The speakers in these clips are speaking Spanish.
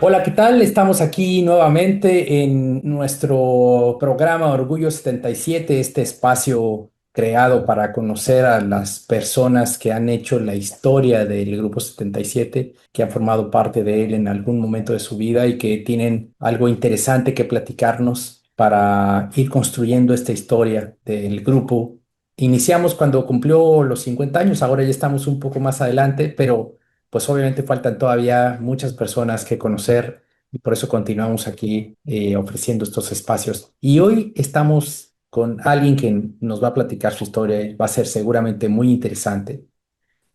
Hola, ¿qué tal? Estamos aquí nuevamente en nuestro programa Orgullo 77, este espacio creado para conocer a las personas que han hecho la historia del Grupo 77, que han formado parte de él en algún momento de su vida y que tienen algo interesante que platicarnos para ir construyendo esta historia del grupo. Iniciamos cuando cumplió los 50 años, ahora ya estamos un poco más adelante, pero pues obviamente faltan todavía muchas personas que conocer y por eso continuamos aquí ofreciendo estos espacios. Y hoy estamos con alguien que nos va a platicar su historia y va a ser seguramente muy interesante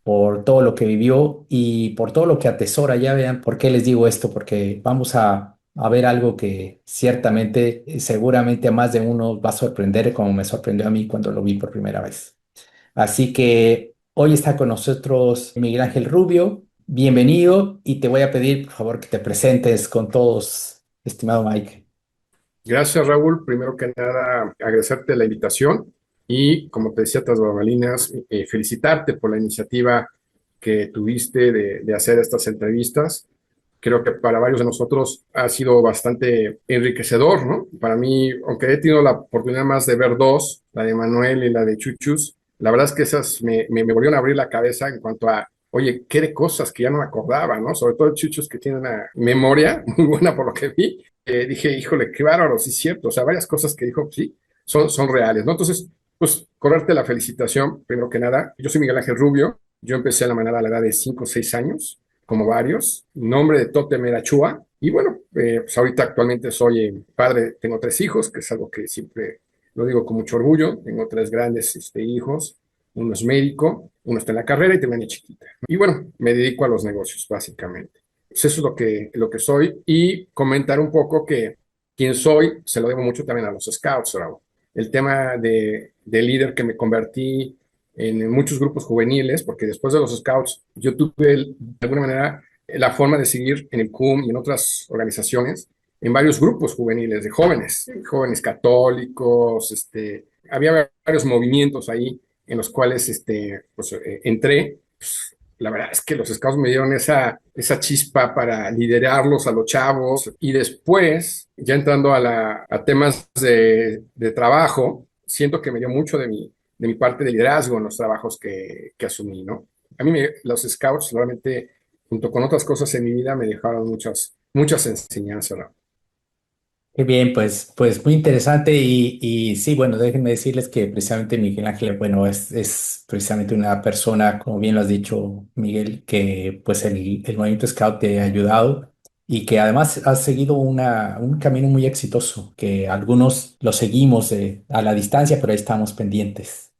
por todo lo que vivió y por todo lo que atesora. Ya vean por qué les digo esto, porque vamos a ver algo que ciertamente, seguramente a más de uno va a sorprender, como me sorprendió a mí cuando lo vi por primera vez. Así que hoy está con nosotros Miguel Ángel Rubio. Bienvenido y te voy a pedir, por favor, que te presentes con todos, estimado Mike. Gracias, Raúl. Primero que nada, agradecerte la invitación y, como te decía, tras bambalinas, felicitarte por la iniciativa que tuviste de hacer estas entrevistas. Creo que para varios de nosotros ha sido bastante enriquecedor, ¿no? Para mí, aunque he tenido la oportunidad más de ver dos, la de Manuel y la de Chuchus, la verdad es que esas me volvieron a abrir la cabeza en cuanto a, oye, qué de cosas que ya no me acordaba, ¿no? Sobre todo Chuchus, que tiene una memoria muy buena por lo que vi. Dije, híjole, qué bárbaro, sí es cierto. O sea, varias cosas que dijo, sí, son reales, ¿no? Entonces, pues, correrte la felicitación, primero que nada. Yo soy Miguel Ángel Rubio. Yo empecé a la manada a la edad de 5 o 6 años, como varios. Nombre de Totem era Chua. Y bueno, pues ahorita actualmente soy padre, tengo 3 hijos, que es algo que siempre lo digo con mucho orgullo. Tengo 3 grandes hijos. Uno es médico, uno está en la carrera y también es chiquita. Y bueno, me dedico a los negocios, básicamente. Pues eso es lo que soy. Y comentar un poco que quién soy se lo debo mucho también a los scouts, Raúl. El tema de líder que me convertí en muchos grupos juveniles, porque después de los scouts yo tuve de alguna manera la forma de seguir en el CUM y en otras organizaciones en varios grupos juveniles de jóvenes, jóvenes católicos, había varios movimientos ahí en los cuales pues, entré. Pues, la verdad es que los scouts me dieron esa chispa para liderarlos a los chavos y después, ya entrando a temas de trabajo, siento que me dio mucho de mi parte de liderazgo en los trabajos que asumí, ¿no? A mí los scouts realmente, junto con otras cosas en mi vida, me dejaron muchas enseñanzas, ¿no? Qué bien, pues muy interesante y sí, bueno, déjenme decirles que precisamente Miguel Ángel, bueno, es precisamente una persona, como bien lo has dicho, Miguel, que pues el movimiento Scout te ha ayudado y que además ha seguido un camino muy exitoso, que algunos lo seguimos a la distancia, pero ahí estamos pendientes.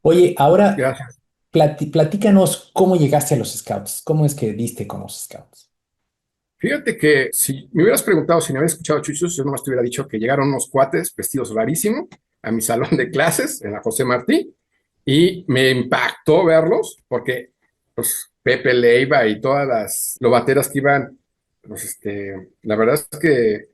Oye, ahora Gracias. platícanos cómo llegaste a los Scouts, cómo es que diste con los Scouts. Fíjate que si me hubieras preguntado si me había escuchado Chuchos, yo nomás te hubiera dicho que llegaron unos cuates vestidos rarísimo a mi salón de clases en la José Martí y me impactó verlos porque pues Pepe Leiva y todas las lobateras que iban, pues la verdad es que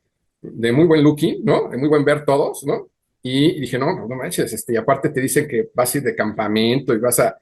de muy buen looking, ¿no? De muy buen ver todos, ¿no? Y dije, no, no manches, y aparte te dicen que vas a ir de campamento y vas a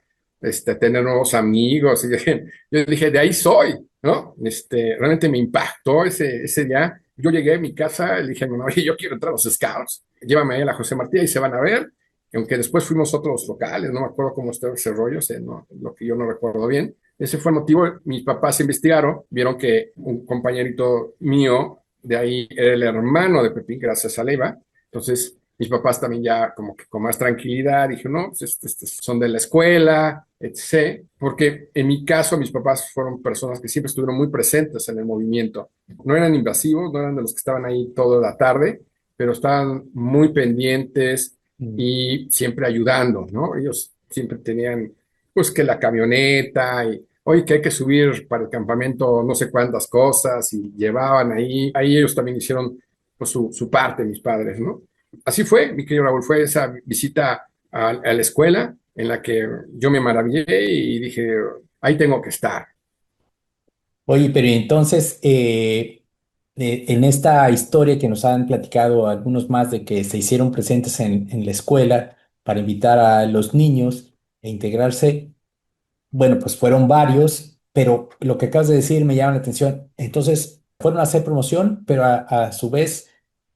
tener nuevos amigos. Y yo dije, de ahí soy, ¿no? Realmente me impactó ese día. Yo llegué a mi casa, le dije a mi mamá, oye, yo quiero entrar a los Scouts, llévame ahí a la José Martí y se van a ver. Aunque después fuimos a otros locales, no me acuerdo cómo estaba ese rollo, no, lo que yo no recuerdo bien. Ese fue el motivo. Mis papás investigaron, vieron que un compañerito mío de ahí era el hermano de Pepín, gracias a Leiva. Entonces, mis papás también ya como que con más tranquilidad, dije, no, pues estos son de la escuela, etc. Porque en mi caso, mis papás fueron personas que siempre estuvieron muy presentes en el movimiento. No eran invasivos, no eran de los que estaban ahí toda la tarde, pero estaban muy pendientes Mm. y siempre ayudando, ¿no? Ellos siempre tenían, pues, que la camioneta y, oye, que hay que subir para el campamento no sé cuántas cosas y llevaban ahí ellos también hicieron, pues, su parte, mis padres, ¿no? Así fue, mi querido Raúl, fue esa visita a la escuela en la que yo me maravillé y dije, ahí tengo que estar. Oye, pero y entonces, en esta historia que nos han platicado algunos más de que se hicieron presentes en la escuela para invitar a los niños a integrarse, bueno, pues fueron varios, pero lo que acabas de decir me llama la atención. Entonces, Fueron a hacer promoción, pero a su vez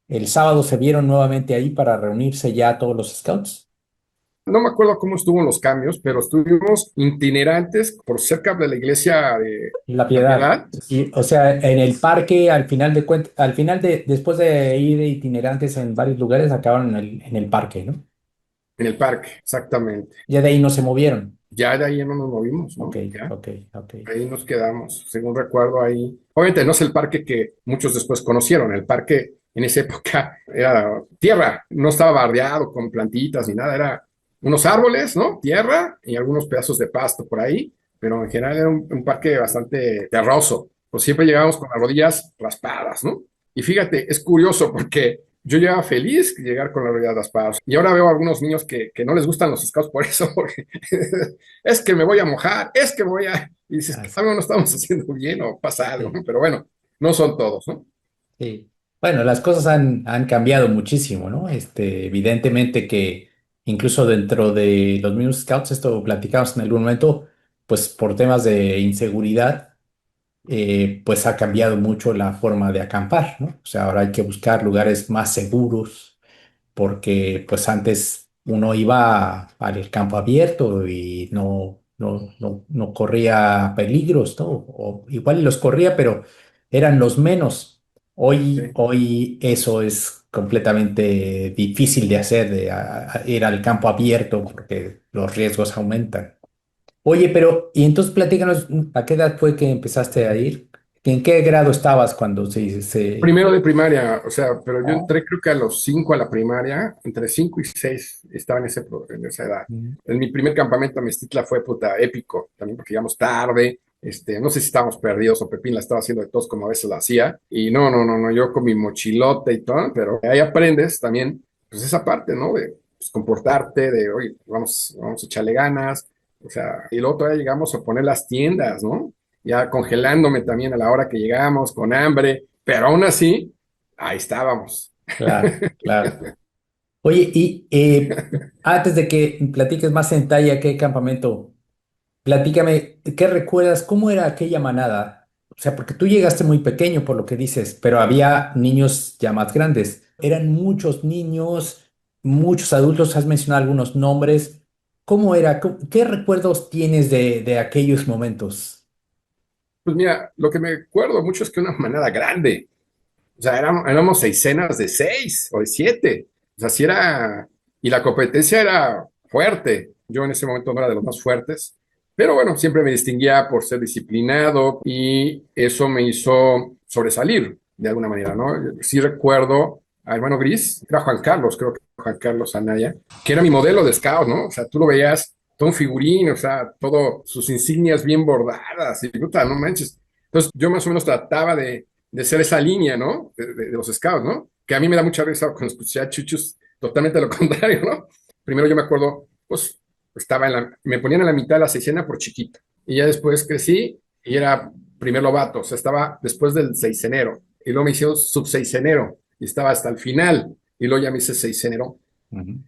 el sábado se vieron nuevamente ahí para reunirse ya todos los scouts. No me acuerdo cómo estuvo los cambios, pero estuvimos itinerantes por cerca de la iglesia de La La Piedad. Piedad, Y, o sea, en el parque, al final de cuentas, al final después de ir de itinerantes en varios lugares, acabaron en el parque, ¿no? en el parque, exactamente. Ya de ahí no se movieron. Ya de ahí no nos movimos, Ok, ¿no? Ya, ok, ok. ahí nos quedamos, según recuerdo ahí. Obviamente no es el parque que muchos después conocieron, el parque en esa época era tierra, no estaba bardeado con plantitas ni nada, era unos árboles, ¿no? Tierra y algunos pedazos de pasto por ahí, pero en general era un parque bastante terroso. Pues siempre llegábamos con las rodillas raspadas, ¿no? Y fíjate, es curioso porque yo llegaba feliz de llegar con las rodillas raspadas. Y ahora veo a algunos niños que no les gustan los scouts por eso, porque es que me voy a mojar, es que me voy a... Y dices, Ah, algo no estamos haciendo bien o pasa algo, sí, ¿no? Pero bueno, no son todos, ¿no? sí. Bueno, las cosas han cambiado muchísimo, ¿no? Evidentemente que incluso dentro de los mismos scouts, esto platicamos en algún momento, pues por temas de inseguridad, pues ha cambiado mucho la forma de acampar, ¿no? O sea, ahora hay que buscar lugares más seguros porque pues antes uno iba al campo abierto y no corría peligros, ¿no? O igual los corría, pero eran los menos. Sí. Hoy eso es completamente difícil de hacer, de ir al campo abierto porque los riesgos aumentan. Oye, pero, y entonces platícanos, ¿a qué edad fue que empezaste a ir? ¿En qué grado estabas cuando se... Primero de primaria, o sea, pero yo Oh, entré creo que a los 5 a la primaria, entre 5 y 6 estaba en, en esa edad. mm, En mi primer campamento a Meztitla fue puta épico, también porque llegamos tarde, no sé si estábamos perdidos o Pepín la estaba haciendo de todos como a veces la hacía, y no, yo con mi mochilote y todo, pero ahí aprendes también, pues esa parte, ¿no? De pues, comportarte, de, oye, vamos a echarle ganas, o sea, y luego todavía llegamos a poner las tiendas, ¿no? Ya congelándome también a la hora que llegamos, con hambre, pero aún así, ahí estábamos. claro, claro. Oye, y antes de que platiques más en detalle a qué campamento, platícame, ¿qué recuerdas? ¿Cómo era aquella manada? O sea, porque tú llegaste muy pequeño por lo que dices, pero había niños ya más grandes. Eran muchos niños, muchos adultos, has mencionado algunos nombres. ¿Cómo era? ¿Qué recuerdos tienes de aquellos momentos? Pues mira, lo que me acuerdo mucho es que una manada grande, o sea, éramos seisenas de 6 o de 7, o sea, sí era, y la competencia era fuerte. Yo en ese momento no era de los más fuertes, pero bueno, siempre me distinguía por ser disciplinado y eso me hizo sobresalir de alguna manera, ¿no? Sí recuerdo a hermano Gris, era Juan Carlos, creo que Juan Carlos Anaya, que era mi modelo de scout, ¿no? O sea, tú lo veías todo un figurín, o sea, todo sus insignias bien bordadas y puta, no manches. Entonces yo más o menos trataba de ser esa línea, ¿no? De los scouts, ¿no? Que a mí me da mucha risa cuando escuché a Chuchus, totalmente lo contrario, ¿no? Primero yo me acuerdo, pues me ponían en la mitad de la seisena por chiquito. Y ya después crecí y era primer lobato, o sea, estaba después del seisenero. Y luego me hicieron subseisenero y estaba hasta el final. Y luego ya me hice seisenero Ujú.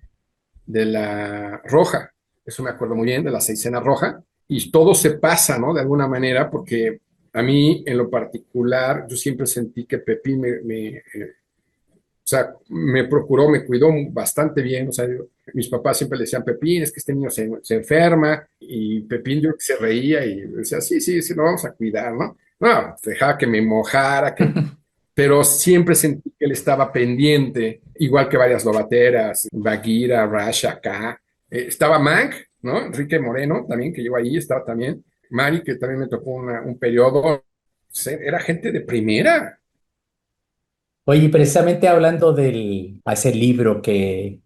de la roja. Eso me acuerdo muy bien, de la seisena roja. Y todo se pasa, ¿no? De alguna manera, porque a mí, en lo particular, yo siempre sentí que Pepín o sea, me procuró, me cuidó bastante bien. O sea, mis papás siempre le decían, Pepín, es que este niño se enferma. Y Pepín yo que se reía y decía, sí, lo vamos a cuidar, ¿no? No, dejaba que me mojara, pero siempre sentí que él estaba pendiente, igual que varias lobateras, Bagheera, Rasha, acá. Estaba Mank, ¿no? Enrique Moreno también, que llegó ahí, estaba también. Mari, que también me tocó un periodo. Era gente de primera. Oye, precisamente hablando a ese libro que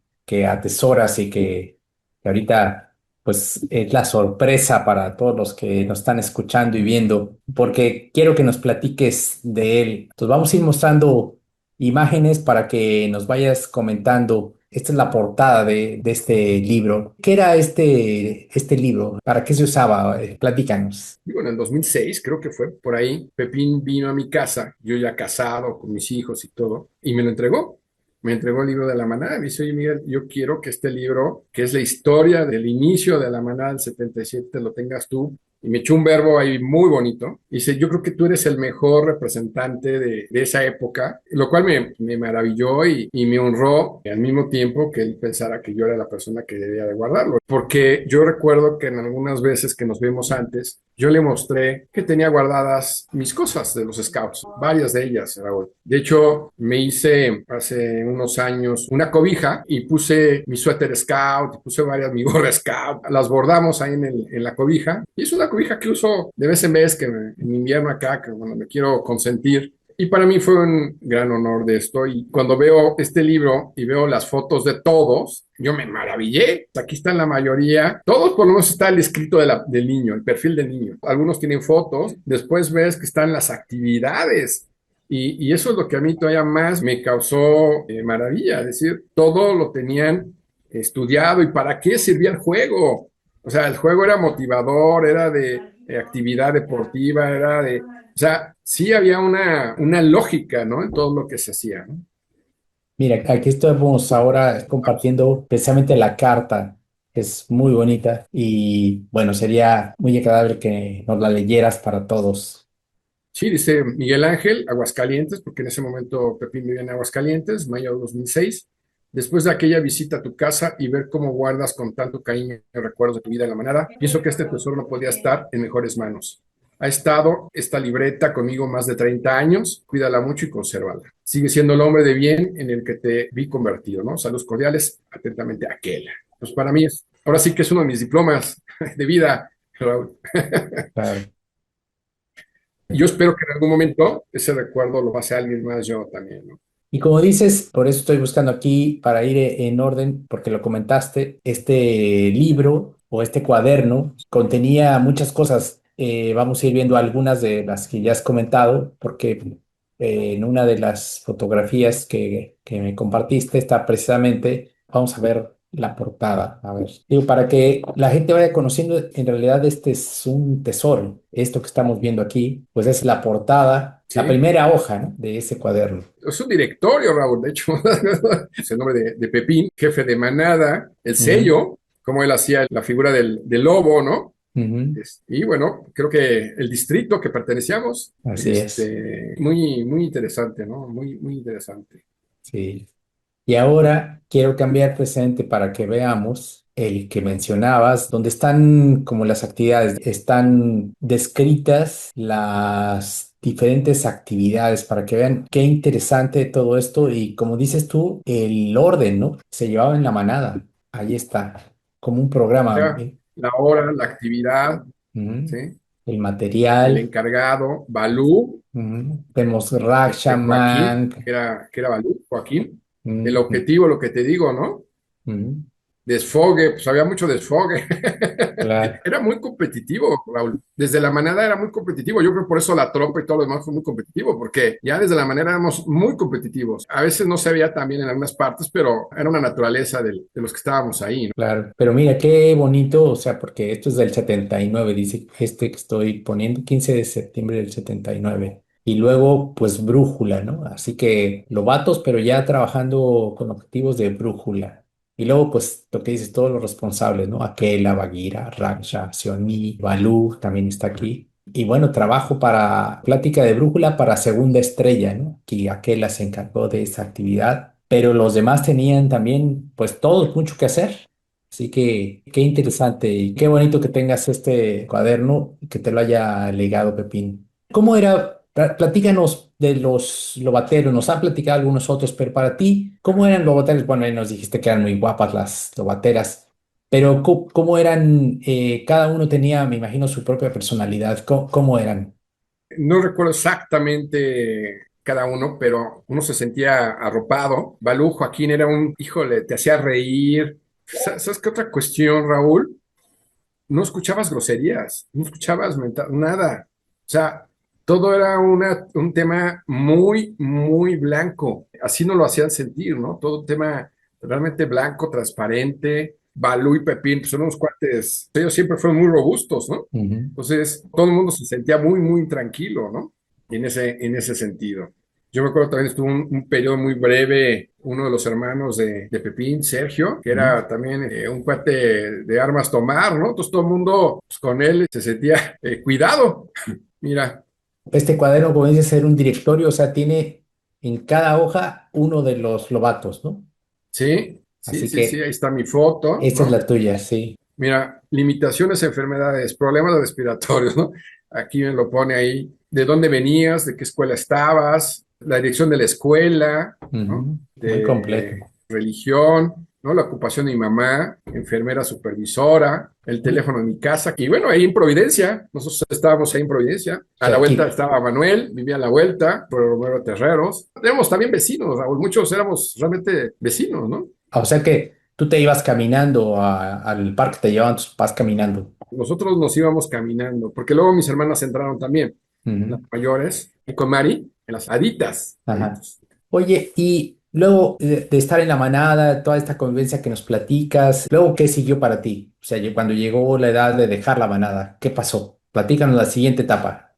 atesoras y que ahorita pues es la sorpresa para todos los que nos están escuchando y viendo, porque quiero que nos platiques de él. Entonces vamos a ir mostrando imágenes para que nos vayas comentando. Esta es la portada de este libro. ¿Qué era este libro? ¿Para qué se usaba? Platícanos. Digo, en el 2006, creo que fue por ahí, Pepín vino a mi casa, yo ya casado con mis hijos y todo, y me lo entregó. Me entregó el libro de la manada. Me dice, oye, Miguel, yo quiero que este libro, que es la historia del inicio de la manada del 77, lo tengas tú. y me echó un verbo ahí muy bonito. Dice, yo creo que tú eres el mejor representante de esa época, lo cual me maravilló y me honró al mismo tiempo que él pensara que yo era la persona que debía de guardarlo. Porque yo recuerdo que en algunas veces que nos vimos antes, yo le mostré que tenía guardadas mis cosas de los scouts, varias de ellas, Raúl. De hecho, me hice hace unos años una cobija y puse mi suéter scout, y puse varias, mi gorra scout, las bordamos ahí en la cobija. Y es una cobija que uso de vez en vez, en invierno acá, que cuando me quiero consentir. Y para mí fue un gran honor de esto. Y cuando veo este libro y veo las fotos de todos, yo me maravillé. Aquí están la mayoría. Todos por lo menos está el escrito del niño, el perfil del niño. Algunos tienen fotos. Después ves que están las actividades. Y eso es lo que a mí todavía más me causó maravilla. Es decir, todo lo tenían estudiado y para qué servía el juego. O sea, el juego era motivador, era de actividad deportiva, era de... O sea, sí había una lógica, ¿no? En todo lo que se hacía, ¿no? Mira, aquí estamos ahora compartiendo precisamente la carta, que es muy bonita y bueno, sería muy agradable que nos la leyeras para todos. Sí, dice Miguel Ángel, Aguascalientes, porque en ese momento Pepín vivía en Aguascalientes, mayo de 2006. Después de aquella visita a tu casa y ver cómo guardas con tanto cariño recuerdos de tu vida en la manada, pienso que este tesoro no podía estar en mejores manos. Ha estado esta libreta conmigo más de 30 años, cuídala mucho y consérvala. Sigue siendo el hombre de bien en el que te vi convertido, ¿no? Saludos cordiales, atentamente, Aquela. Pues para mí es, ahora sí que es uno de mis diplomas de vida, Raúl. Claro. Yo espero que en algún momento ese recuerdo lo pase a alguien más, yo también, ¿no? Y como dices, por eso estoy buscando aquí para ir en orden, porque lo comentaste, este libro o este cuaderno contenía muchas cosas. Vamos a ir viendo algunas de las que ya has comentado, porque en una de las fotografías que me compartiste está precisamente, vamos a ver la portada. A ver, digo, para que la gente vaya conociendo, en realidad este es un tesoro. Esto que estamos viendo aquí, pues es la portada, la Sí, primera hoja, ¿no?, de ese cuaderno. es un directorio, Raúl, de hecho, es el nombre de Pepín, jefe de manada, el Ujú, sello, como él hacía la figura del lobo, ¿no? ujú. Y bueno, creo que el distrito que pertenecíamos, Así es, muy, muy interesante, ¿no? Muy, muy interesante. sí. Y ahora quiero cambiar presente para que veamos el que mencionabas, donde están como las actividades, están descritas las diferentes actividades para que vean qué interesante todo esto y como dices tú, el orden, ¿no? Se llevaba en la manada. Ahí está, como un programa. Ya, la hora, la actividad, Ujú. ¿sí? El El material. encargado, Balú, Ujú. Vemos Rakshaman. Joaquín, que era Balú, Joaquín. El Ujú, objetivo, lo que te digo, ¿no? ujú. Desfogue, pues había mucho desfogue. Claro. Era muy competitivo, Raúl. Desde la manada era muy competitivo. Yo creo que por eso la tropa y todo lo demás fue muy competitivo, porque ya desde la manera éramos muy competitivos. A veces no se veía también en algunas partes, pero era una naturaleza de los que estábamos ahí, ¿no? Claro, pero mira qué bonito, o sea, porque esto es del 79, dice este que estoy poniendo, 15 de septiembre del 79. Y luego, pues brújula, ¿no? Así que lobatos, pero ya trabajando con objetivos de brújula. Y luego, pues lo que dices, todos los responsables, ¿no? Aquela, Bagheera, Raksha, Sioni, Balú también está aquí. Y bueno, trabajo para plática de brújula para segunda estrella, ¿no? Y Aquela se encargó de esa actividad, pero los demás tenían también, pues todos mucho que hacer. Así que qué interesante y qué bonito que tengas este cuaderno y que te lo haya legado Pepín. ¿Cómo era? Platícanos de los lobateros, nos han platicado algunos otros, pero para ti, ¿cómo eran lobateros? Bueno, ahí nos dijiste que eran muy guapas las lobateras, pero ¿cómo eran? Cada uno tenía, me imagino, su propia personalidad. ¿Cómo eran? No recuerdo exactamente cada uno, pero uno se sentía arropado. Balú, Joaquín era un, híjole, te hacía reír. ¿Sabes qué otra cuestión, Raúl? No escuchabas groserías, no escuchabas nada. O sea, todo era un tema muy, muy blanco. Así nos lo hacían sentir, ¿no? Todo un tema realmente blanco, transparente. Balú y Pepín, pues son unos cuates, ellos siempre fueron muy robustos, ¿no? Ujú. Entonces, todo el mundo se sentía muy, muy tranquilo, ¿no? En ese sentido. Yo me acuerdo también estuvo un periodo muy breve, uno de los hermanos de Pepín, Sergio, que Ujú. era también un cuate de armas tomar, ¿no? Entonces todo el mundo pues, con él se sentía cuidado. Mira, Este cuaderno, como dices, era un directorio, o sea, tiene en cada hoja uno de los lobatos, ¿no? sí, sí, Así sí, sí, que ahí está mi foto, esta es ¿no? la tuya, sí. Mira, limitaciones, enfermedades, problemas respiratorios, ¿no? Aquí me lo pone ahí, de dónde venías, de qué escuela estabas, la dirección de la escuela, ¿no? Ujú. Muy completo. De religión, ¿no? La ocupación de mi mamá, enfermera supervisora, el Oye, teléfono de mi casa, y bueno, ahí en Providencia, nosotros estábamos ahí en Providencia, o a sea, la vuelta aquí, estaba Manuel, vivía a la vuelta, por Romero Terreros, éramos también vecinos, Raúl, muchos éramos realmente vecinos, ¿no? o sea que tú te ibas caminando al parque, te llevaban tus papás caminando. Nosotros nos íbamos caminando, porque luego mis hermanas entraron también, las Ujú. mayores, y con Mari, en las aditas, Ajá. aditos. Oye, y luego de estar en la manada, toda esta convivencia que nos platicas, luego, ¿qué siguió para ti? O sea, cuando llegó la edad de dejar la manada, ¿qué pasó? Platícanos la siguiente etapa.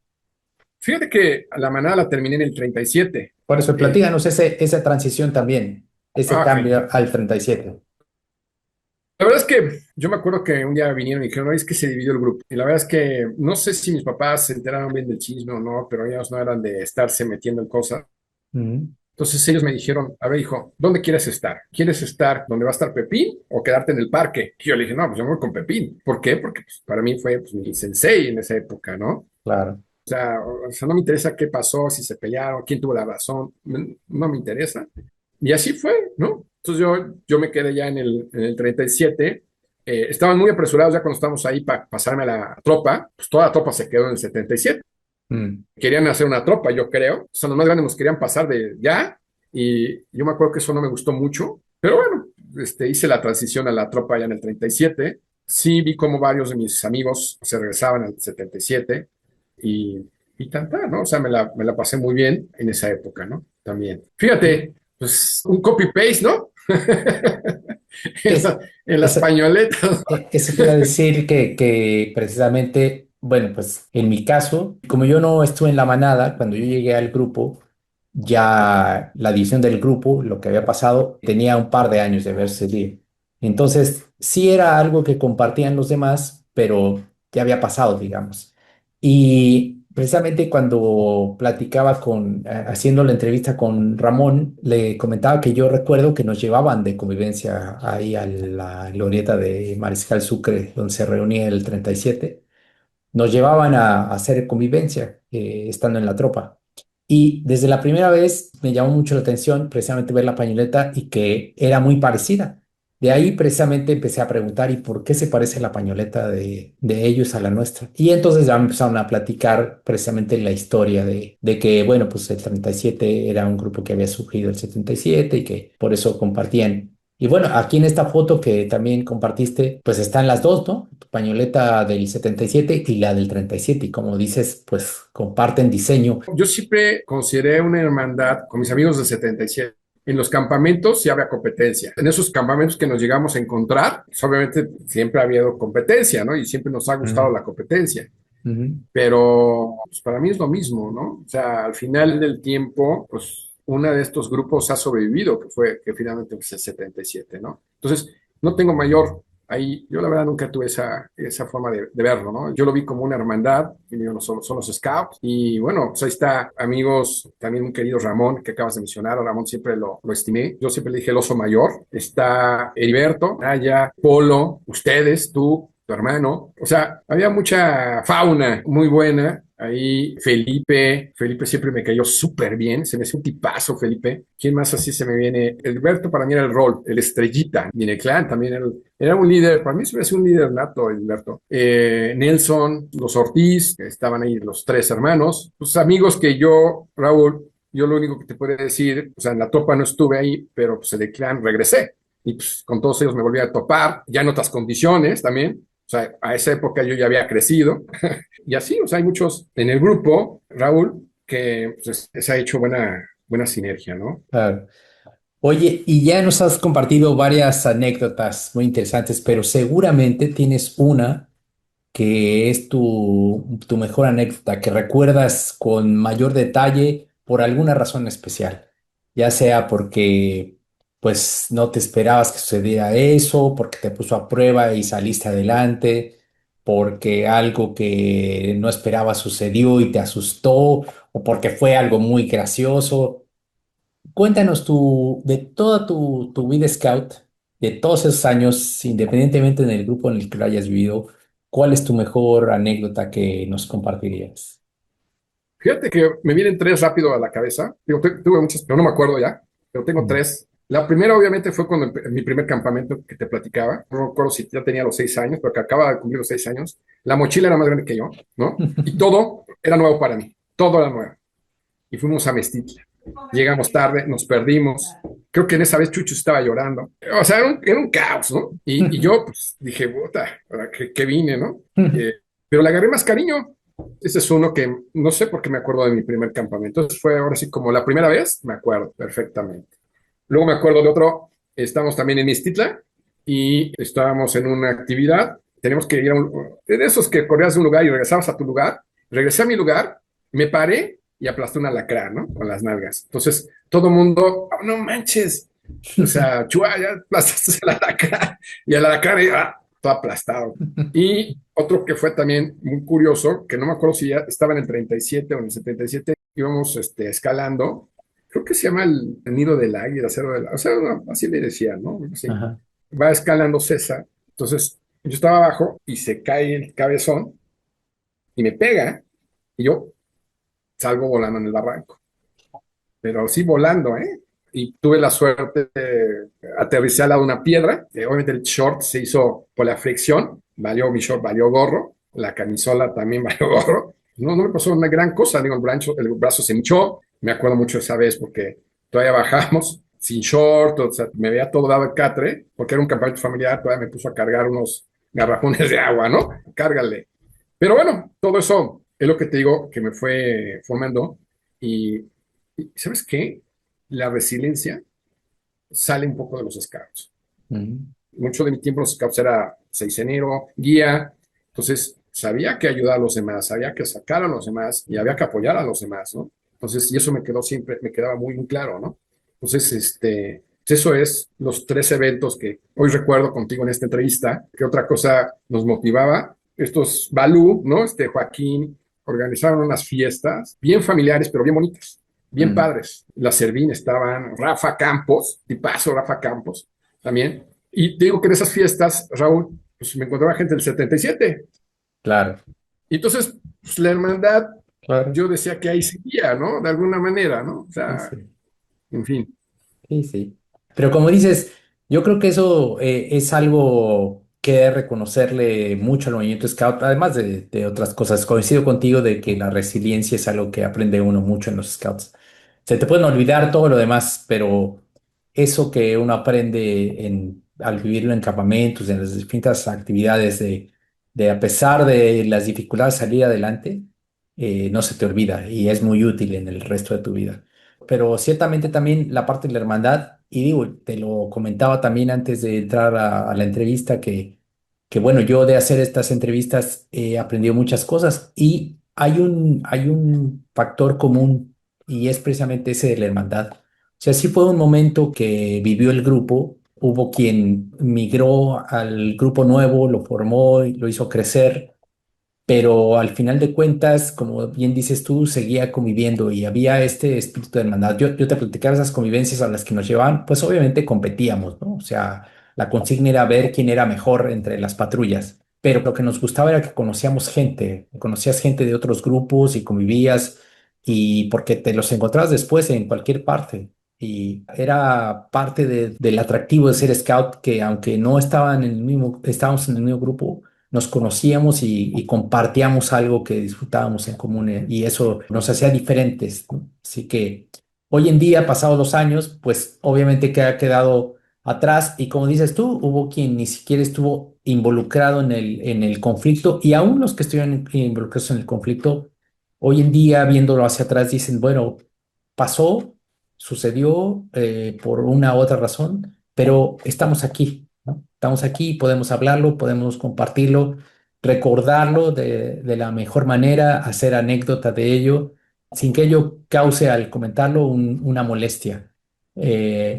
Fíjate que la manada la terminé en el 37. Por eso, Eh, platícanos esa transición también, ese ay, cambio al 37. la verdad es que yo me acuerdo que un día vinieron y dijeron, no, es que se dividió el grupo. Y la verdad es que no sé si mis papás se enteraron bien del chisme o no, pero ellos no eran de estarse metiendo en cosas. Ujú. Entonces ellos me dijeron, a ver, hijo, ¿dónde quieres estar? ¿Quieres estar donde va a estar Pepín o quedarte en el parque? Y yo le dije, no, pues yo me voy con Pepín. ¿Por qué? Porque pues, para mí fue pues, mi sensei en esa época, ¿no? Claro. O sea, no me interesa qué pasó, si se pelearon, quién tuvo la razón, no me interesa. Y así fue, ¿no? Entonces yo me quedé ya en el 37. Estaban muy apresurados ya cuando estábamos ahí para pasarme a la tropa, pues toda la tropa se quedó en el 77. Mm. Querían hacer una tropa, yo creo. O sea, los más grandes nos querían pasar de ya, y yo me acuerdo que eso no me gustó mucho, pero bueno, hice la transición a la tropa ya en el 37. Sí vi como varios de mis amigos se regresaban al 77 y tanta, ¿no? O sea, me la pasé muy bien en esa época, ¿no? También. Sí. Fíjate, pues un copy-paste, ¿no? en, Es, la- en las esa- pañoletas. Eso te iba a decir que precisamente, bueno, pues en mi caso, como yo no estuve en la manada, cuando yo llegué al grupo, ya la división del grupo, lo que había pasado, tenía un par de años de haberse ido. Entonces, sí era algo que compartían los demás, pero ya había pasado, digamos. Y precisamente cuando platicaba haciendo la entrevista con Ramón, le comentaba que yo recuerdo que nos llevaban de convivencia ahí a la glorieta de Mariscal Sucre, donde se reunía el 37. Nos llevaban a hacer convivencia, estando en la tropa. Y desde la primera vez me llamó mucho la atención precisamente ver la pañoleta y que era muy parecida. De ahí precisamente empecé a preguntar, ¿y por qué se parece la pañoleta de ellos a la nuestra? Y entonces ya me empezaron a platicar precisamente la historia de que, bueno, pues el 37 era un grupo que había surgido el 77 y que por eso compartían. Y bueno, aquí en esta foto que también compartiste, pues están las dos, ¿no? Tu pañoleta del 77 y la del 37. Y como dices, pues comparten diseño. Yo siempre consideré una hermandad con mis amigos del 77. En los campamentos sí había competencia. En esos campamentos que nos llegamos a encontrar, pues obviamente siempre ha habido competencia, ¿no? Y siempre nos ha gustado Ujú, la competencia. ujú. Pero pues, para mí es lo mismo, ¿no? O sea, al final del tiempo, pues uno de estos grupos ha sobrevivido, que finalmente fue el 77, ¿no? Entonces, no tengo mayor ahí, yo la verdad nunca tuve esa forma de verlo, ¿no? Yo lo vi como una hermandad, y digo, no, son los scouts, y bueno, pues ahí está, amigos, también un querido Ramón, que acabas de mencionar, a Ramón siempre lo estimé, yo siempre le dije el oso mayor, está Heriberto, Naya, Polo, ustedes, tú, tu hermano. O sea, había mucha fauna muy buena. Ahí Felipe siempre me cayó súper bien, se me hace un tipazo Felipe. ¿Quién más así se me viene? Alberto para mí era el rol, el estrellita. Y en el clan también era un líder, para mí se me hace un líder nato Alberto. Nelson, los Ortiz, que estaban ahí los tres hermanos. Los amigos que yo, Raúl, yo lo único que te puedo decir, o sea, en la tropa no estuve ahí, pero pues en el clan regresé. Y pues con todos ellos me volví a topar, ya en otras condiciones también. O sea, a esa época yo ya había crecido. Y así, o sea, hay muchos en el grupo, Raúl, que pues, se ha hecho buena sinergia, ¿no? Claro. Oye, y ya nos has compartido varias anécdotas muy interesantes, pero seguramente tienes una que es tu mejor anécdota, que recuerdas con mayor detalle por alguna razón especial, ya sea porque pues no te esperabas que sucediera eso, porque te puso a prueba y saliste adelante, porque algo que no esperabas sucedió y te asustó, o porque fue algo muy gracioso. Cuéntanos de toda tu vida scout, de todos esos años, independientemente del grupo en el que lo hayas vivido, ¿cuál es tu mejor anécdota que nos compartirías? Fíjate que me vienen tres rápido a la cabeza. Digo, tuve muchas, pero no me acuerdo ya, pero tengo Mm. tres. La primera, obviamente, fue cuando mi primer campamento que te platicaba. No me acuerdo si ya tenía los 6 años, porque acababa de cumplir los 6 años. La mochila era más grande que yo, ¿no? Y todo era nuevo para mí. Todo era nuevo. Y fuimos a Mestitla. Llegamos tarde, nos perdimos. Creo que en esa vez Chucho estaba llorando. O sea, era un caos, ¿no? Y yo, pues, dije, puta, ¿para qué vine, no? Pero le agarré más cariño. Ese es uno que no sé por qué me acuerdo de mi primer campamento. Entonces fue ahora sí como la primera vez, me acuerdo perfectamente. Luego me acuerdo de otro, estamos también en Istitla y estábamos en una actividad. Tenemos que ir a de esos que corrías de un lugar y regresabas a tu lugar. Regresé a mi lugar, me paré y aplasté un alacrán, ¿no? Con las nalgas. Entonces todo el mundo, oh, no manches. O sea, chua, ya aplastaste el alacrán. Y el alacrán iba todo aplastado. Y otro que fue también muy curioso, que no me acuerdo si ya estaba en el 37 o en el 77, íbamos escalando, creo que se llama el nido del águila, cero del, o sea, no, así le decían, ¿no? Así. Ajá. Va escalando César, entonces yo estaba abajo y se cae el cabezón y me pega y yo salgo volando en el barranco, pero sí volando, ¿eh? Y tuve la suerte de aterrizar al lado de una piedra. Obviamente el short se hizo por la fricción, mi short valió gorro, la camisola también valió gorro. No, no me pasó una gran cosa, digo, el brazo se hinchó. Me acuerdo mucho esa vez porque todavía bajamos sin short, o sea, me veía todo dado el catre, porque era un campamento familiar, todavía me puso a cargar unos garrafones de agua, ¿no? Cárgale. Pero bueno, todo eso es lo que te digo que me fue formando. Y ¿sabes qué? La resiliencia sale un poco de los scouts. Mm. Mucho de mi tiempo en los scouts era seisenero, guía, entonces sabía que ayudar a los demás, sabía que sacar a los demás y había que apoyar a los demás, ¿no? Entonces, y eso me quedó siempre, me quedaba muy, muy claro, ¿no? Entonces, eso es los tres eventos que hoy recuerdo contigo en esta entrevista. ¿Qué otra cosa nos motivaba? Estos Balú, ¿no? Joaquín, organizaron unas fiestas bien familiares, pero bien bonitas, bien Mm. padres. La Servín estaban, Rafa Campos, tipazo Rafa Campos, también. Y te digo que en esas fiestas, Raúl, pues me encontraba gente del 77. Claro, Y entonces, pues, la hermandad, claro. yo decía que ahí seguía, ¿no? De alguna manera, ¿no? O Sí, sea, sí. en fin. Sí, sí. Pero como dices, yo creo que eso es algo que debe reconocerle mucho al movimiento Scout, además de otras cosas. Coincido contigo de que la resiliencia es algo que aprende uno mucho en los Scouts. Se te pueden olvidar todo lo demás, pero eso que uno aprende al vivirlo en campamentos, en las distintas actividades, de a pesar de las dificultades salir adelante, no se te olvida y es muy útil en el resto de tu vida. Pero ciertamente también la parte de la hermandad, y digo, te lo comentaba también antes de entrar a la entrevista, que bueno, yo de hacer estas entrevistas he aprendido muchas cosas y hay un factor común y es precisamente ese de la hermandad. O sea, sí fue un momento que vivió el grupo, hubo quien migró al grupo nuevo, lo formó y lo hizo crecer, pero al final de cuentas, como bien dices tú, seguía conviviendo y había este espíritu de hermandad. Yo te platicaba esas convivencias a las que nos llevaban, pues obviamente competíamos, ¿no? O sea, la consigna era ver quién era mejor entre las patrullas, pero lo que nos gustaba era que conocíamos gente, conocías gente de otros grupos y convivías, y porque te los encontrabas después en cualquier parte. Y era parte del atractivo de ser scout, que aunque no estaban en el mismo, estábamos en el mismo grupo, nos conocíamos y compartíamos algo que disfrutábamos en común, y eso nos hacía diferentes, ¿no? Así que hoy en día, pasados los años, pues obviamente que ha quedado atrás y como dices tú, hubo quien ni siquiera estuvo involucrado en el conflicto, y aún los que estuvieron involucrados en el conflicto, hoy en día viéndolo hacia atrás dicen, bueno, pasó, sucedió por una u otra razón, pero estamos aquí, ¿no? Estamos aquí, podemos hablarlo, podemos compartirlo, recordarlo de la mejor manera, hacer anécdota de ello, sin que ello cause al comentarlo una molestia.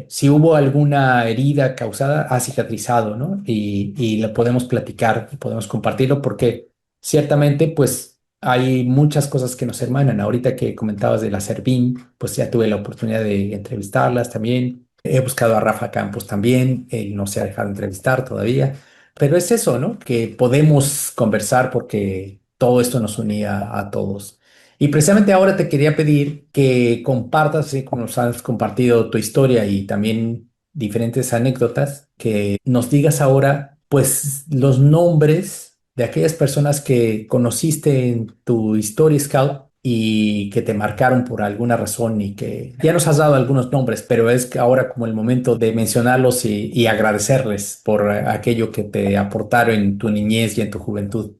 Si hubo alguna herida causada, ha cicatrizado, ¿no? Y lo podemos platicar, podemos compartirlo porque ciertamente pues hay muchas cosas que nos hermanan. Ahorita que comentabas de la Servín, pues ya tuve la oportunidad de entrevistarlas también. He buscado a Rafa Campos también, él no se ha dejado entrevistar todavía. Pero es eso, ¿no? Que podemos conversar porque todo esto nos unía a todos. Y precisamente ahora te quería pedir que compartas, así como nos has compartido tu historia y también diferentes anécdotas, que nos digas ahora, pues, los nombres de aquellas personas que conociste en tu Story Scout y que te marcaron por alguna razón y que ya nos has dado algunos nombres, pero es que ahora como el momento de mencionarlos y agradecerles por aquello que te aportaron en tu niñez y en tu juventud.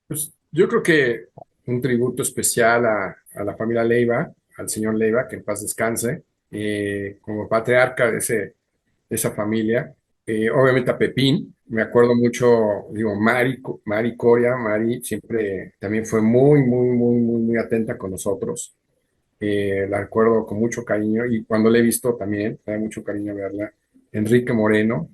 Pues yo creo que un tributo especial a la familia Leiva, al señor Leiva, que en paz descanse, como patriarca de esa familia. Obviamente a Pepín, me acuerdo mucho, digo, Mari Coria, Mari siempre también fue muy atenta con nosotros. La recuerdo con mucho cariño y cuando la he visto también, me da mucho cariño verla. Enrique Moreno,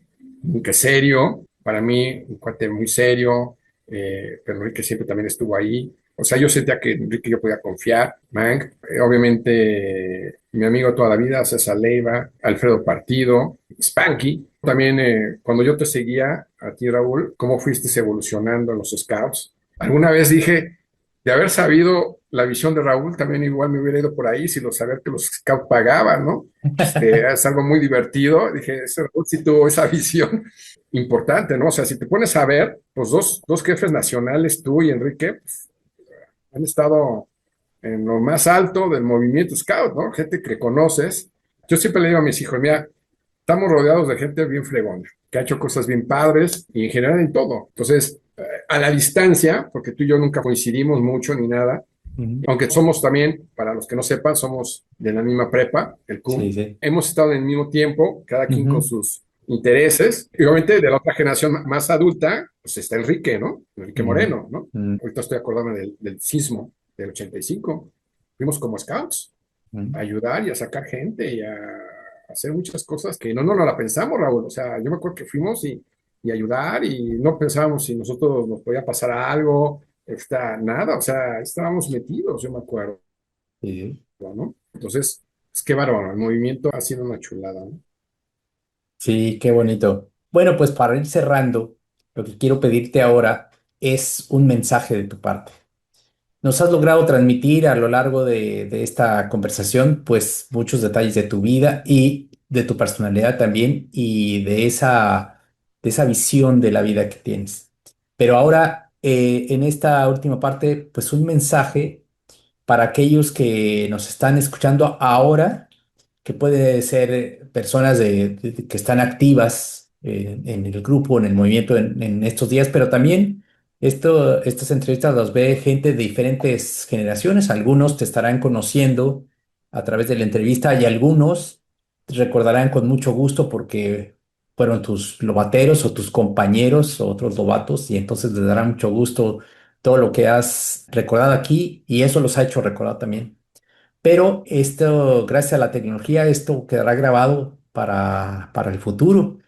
que serio, para mí, un cuate muy serio, pero Enrique siempre también estuvo ahí. O sea, yo sentía que Enrique yo podía confiar, Mank, obviamente mi amigo toda la vida, César Leiva, Alfredo Partido, Spanky. También cuando yo te seguía a ti, Raúl, cómo fuiste evolucionando en los scouts. Alguna vez dije, de haber sabido la visión de Raúl, también igual me hubiera ido por ahí, sin saber que los scouts pagaban, ¿no? Es algo muy divertido. Dije, ese Raúl sí tuvo esa visión importante, ¿no? O sea, si te pones a ver, pues dos jefes nacionales, tú y Enrique, pues, han estado en lo más alto del movimiento scout, ¿no? Gente que conoces. Yo siempre le digo a mis hijos, mira, estamos rodeados de gente bien fregona, que ha hecho cosas bien padres y en general en todo. Entonces, a la distancia, porque tú y yo nunca coincidimos mucho ni nada, Ujú. aunque somos también, para los que no sepan, somos de la misma prepa, el Sí, CUM, sí. hemos estado en el mismo tiempo, cada quien con Ujú, sus intereses, y obviamente de la otra generación más adulta, pues está Enrique, ¿no? Enrique ujú, Moreno, ¿no? ujú, Ahorita estoy acordándome del sismo del 85. Fuimos como scouts ujú. a ayudar y a sacar gente y a hacer muchas cosas que no la pensamos, Raúl. O sea, yo me acuerdo que fuimos y ayudar y no pensábamos si nosotros nos podía pasar algo, nada, o sea, estábamos metidos, yo me acuerdo, Sí, ¿no? Entonces, es que bárbaro, el movimiento ha sido una chulada, ¿no? sí, qué bonito. Bueno, pues para ir cerrando, lo que quiero pedirte ahora es un mensaje de tu parte. Nos has logrado transmitir a lo largo de esta conversación, pues muchos detalles de tu vida y de tu personalidad también y de esa visión de la vida que tienes. Pero ahora, en esta última parte, pues un mensaje para aquellos que nos están escuchando ahora, que puede ser personas que están activas en el grupo, en el movimiento en estos días, pero también estas entrevistas las ve gente de diferentes generaciones. Algunos te estarán conociendo a través de la entrevista y algunos te recordarán con mucho gusto porque fueron tus lobateros o tus compañeros o otros lobatos y entonces les dará mucho gusto todo lo que has recordado aquí y eso los ha hecho recordar también. Pero esto, gracias a la tecnología, esto quedará grabado para el futuro.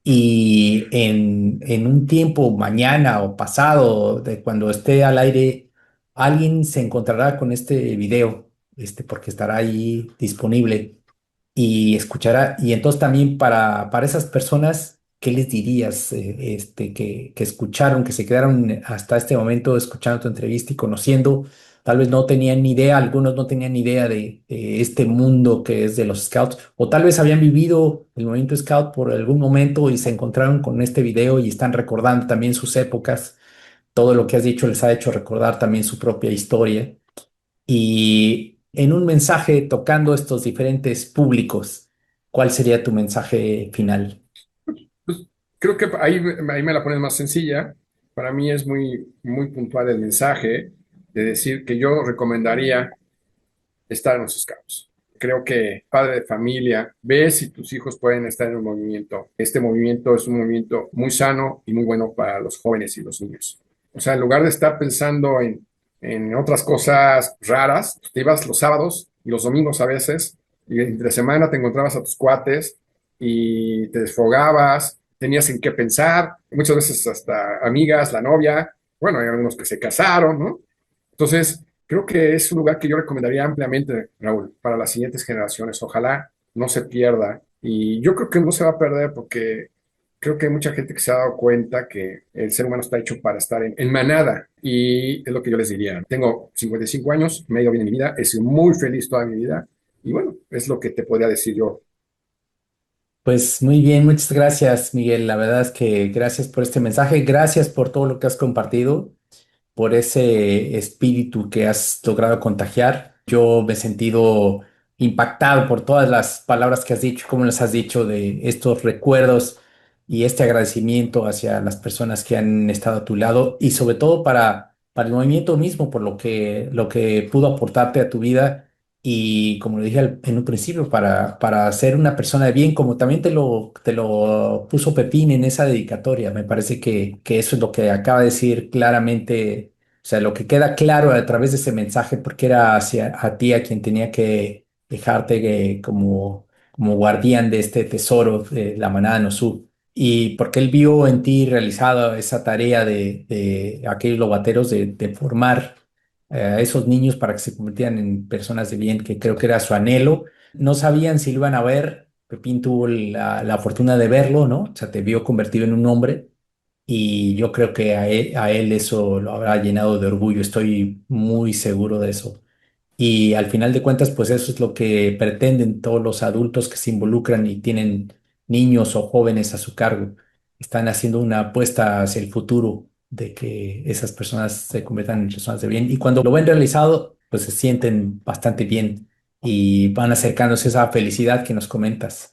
Y en un tiempo, mañana o pasado, de cuando esté al aire, alguien se encontrará con este video, porque estará ahí disponible y escuchará. Y entonces también para esas personas, ¿qué les dirías que escucharon, que se quedaron hasta este momento escuchando tu entrevista y conociendo? Tal vez no tenían ni idea, algunos no tenían ni idea de este mundo que es de los scouts, o tal vez habían vivido el movimiento scout por algún momento y se encontraron con este video y están recordando también sus épocas. Todo lo que has dicho les ha hecho recordar también su propia historia. Y en un mensaje tocando estos diferentes públicos, ¿cuál sería tu mensaje final? Pues creo que ahí me la pones más sencilla. Para mí es muy puntual el mensaje de decir que yo recomendaría estar en los scouts. Creo que padre de familia, ve si tus hijos pueden estar en un movimiento. Este movimiento es un movimiento muy sano y muy bueno para los jóvenes y los niños. O sea, en lugar de estar pensando en en otras cosas raras. Te ibas los sábados y los domingos a veces, y entre semana te encontrabas a tus cuates y te desfogabas, tenías en qué pensar, muchas veces hasta amigas, la novia, bueno, hay algunos que se casaron, ¿no? Entonces, creo que es un lugar que yo recomendaría ampliamente, Raúl, para las siguientes generaciones. Ojalá no se pierda. Y yo creo que no se va a perder porque creo que hay mucha gente que se ha dado cuenta que el ser humano está hecho para estar en manada. Y es lo que yo les diría. Tengo 55 años, me ha ido bien en mi vida, he sido muy feliz toda mi vida. Y bueno, es lo que te podría decir yo. Pues muy bien, muchas gracias, Miguel. La verdad es que gracias por este mensaje, gracias por todo lo que has compartido, por ese espíritu que has logrado contagiar. Yo me he sentido impactado por todas las palabras que has dicho, como las has dicho, de estos recuerdos y este agradecimiento hacia las personas que han estado a tu lado y sobre todo para el movimiento mismo, por lo que pudo aportarte a tu vida y como lo dije en un principio, para ser una persona de bien, como también te lo puso Pepín en esa dedicatoria. Me parece que eso es lo que acaba de decir claramente, o sea, lo que queda claro a través de ese mensaje, porque era hacia a ti a quien tenía que dejarte como guardián de este tesoro de la manada Nosú. Y porque él vio en ti realizada esa tarea de aquellos lobateros de formar a esos niños para que se convirtieran en personas de bien, que creo que era su anhelo. No sabían si lo iban a ver. Pepín tuvo la fortuna de verlo, ¿no? O sea, te vio convertido en un hombre y yo creo que a él eso lo habrá llenado de orgullo. Estoy muy seguro de eso. Y al final de cuentas, pues eso es lo que pretenden todos los adultos que se involucran y tienen niños o jóvenes a su cargo. Están haciendo una apuesta hacia el futuro de que esas personas se conviertan en personas de bien. Y cuando lo ven realizado, pues se sienten bastante bien y van acercándose a esa felicidad que nos comentas.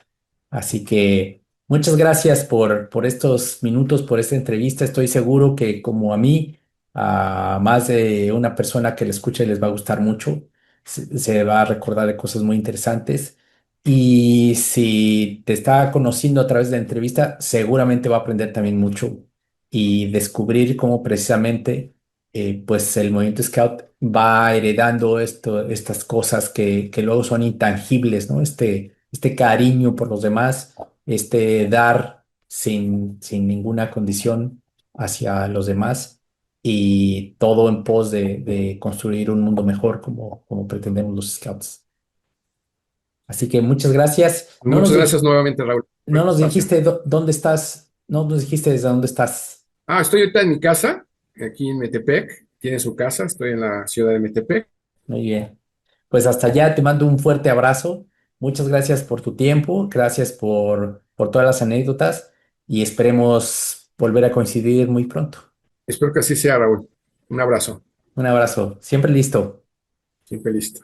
Así que muchas gracias por estos minutos, por esta entrevista. Estoy seguro que como a mí, a más de una persona que le escuche les va a gustar mucho, se va a recordar de cosas muy interesantes. Y si te está conociendo a través de la entrevista, seguramente va a aprender también mucho y descubrir cómo precisamente pues el movimiento Scout va heredando estas cosas que luego son intangibles, ¿no? Este cariño por los demás, este dar sin ninguna condición hacia los demás y todo en pos de construir un mundo mejor como pretendemos los Scouts. Así que muchas gracias. Muchas gracias nuevamente, Raúl, por el No nos espacio. dijiste dónde estás, no nos dijiste desde dónde estás. Estoy ahorita en mi casa, aquí en Metepec. Tiene su casa, estoy en la ciudad de Metepec. Muy bien. Pues hasta allá te mando un fuerte abrazo. Muchas gracias por tu tiempo, gracias por todas las anécdotas y esperemos volver a coincidir muy pronto. Espero que así sea, Raúl. Un abrazo. Un abrazo, siempre listo. Siempre listo.